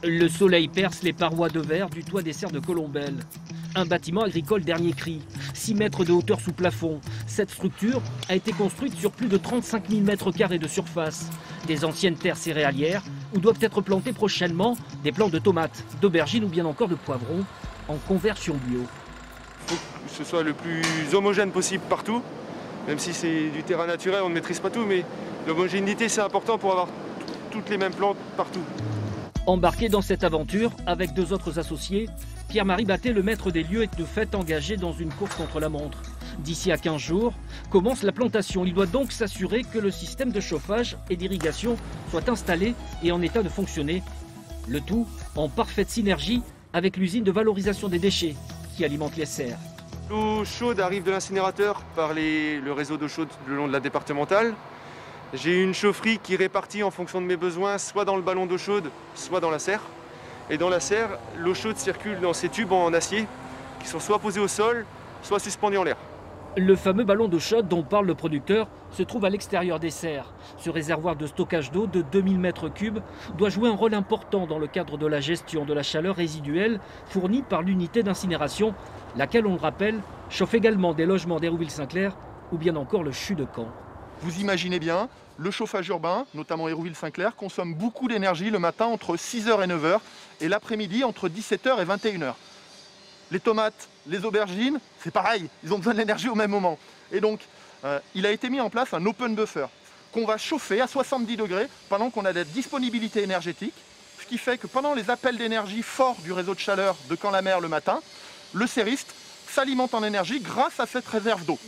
Le soleil perce les parois de verre du toit des serres de Colombelles. Un bâtiment agricole dernier cri, 6 mètres de hauteur sous plafond. Cette structure a été construite sur plus de 35 000 mètres carrés de surface. Des anciennes terres céréalières où doivent être plantés prochainement des plants de tomates, d'aubergines ou bien encore de poivrons en conversion bio. Il faut que ce soit le plus homogène possible partout. Même si c'est du terrain naturel, on ne maîtrise pas tout, mais l'homogénéité c'est important pour avoir toutes les mêmes plantes partout. Embarqué dans cette aventure avec 2 autres associés, Pierre-Marie Batté, le maître des lieux, est de fait engagé dans une course contre la montre. D'ici à 15 jours, commence la plantation. Il doit donc s'assurer que le système de chauffage et d'irrigation soit installé et en état de fonctionner. Le tout en parfaite synergie avec l'usine de valorisation des déchets qui alimente les serres. L'eau chaude arrive de l'incinérateur par le réseau d'eau chaude le long de la départementale. J'ai une chaufferie qui répartit en fonction de mes besoins, soit dans le ballon d'eau chaude, soit dans la serre. Et dans la serre, l'eau chaude circule dans ces tubes en acier qui sont soit posés au sol, soit suspendus en l'air. Le fameux ballon d'eau chaude dont parle le producteur se trouve à l'extérieur des serres. Ce réservoir de stockage d'eau de 2000 m3 doit jouer un rôle important dans le cadre de la gestion de la chaleur résiduelle fournie par l'unité d'incinération, laquelle, on le rappelle, chauffe également des logements d'Hérouville-Saint-Clair ou bien encore le CHU de Caen. Vous imaginez bien, le chauffage urbain, notamment Hérouville-Saint-Clair, consomme beaucoup d'énergie le matin entre 6h et 9h et l'après-midi entre 17h et 21h. Les tomates, les aubergines, c'est pareil, ils ont besoin de l'énergie au même moment. Et donc, il a été mis en place un open buffer qu'on va chauffer à 70 degrés pendant qu'on a de la disponibilité énergétique, ce qui fait que pendant les appels d'énergie forts du réseau de chaleur de Caen-la-Mer le matin, le serriste s'alimente en énergie grâce à cette réserve d'eau.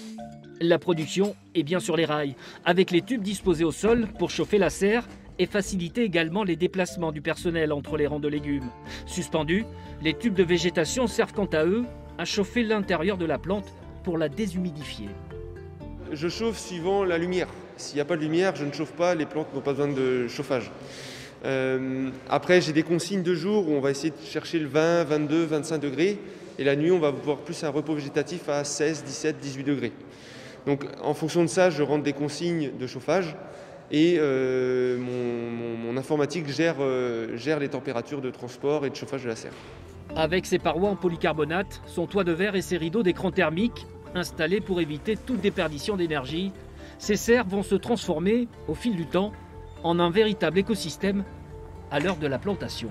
La production est bien sur les rails, avec les tubes disposés au sol pour chauffer la serre et faciliter également les déplacements du personnel entre les rangs de légumes. Suspendus, les tubes de végétation servent quant à eux à chauffer l'intérieur de la plante pour la déshumidifier. Je chauffe suivant la lumière. S'il n'y a pas de lumière, je ne chauffe pas, les plantes n'ont pas besoin de chauffage. Après, j'ai des consignes de jour où on va essayer de chercher le 20, 22, 25 degrés. Et la nuit, on va voir plus un repos végétatif à 16, 17, 18 degrés. Donc en fonction de ça, je rentre des consignes de chauffage et mon informatique gère les températures de transport et de chauffage de la serre. Avec ses parois en polycarbonate, son toit de verre et ses rideaux d'écran thermique installés pour éviter toute déperdition d'énergie, ces serres vont se transformer au fil du temps en un véritable écosystème à l'heure de la plantation.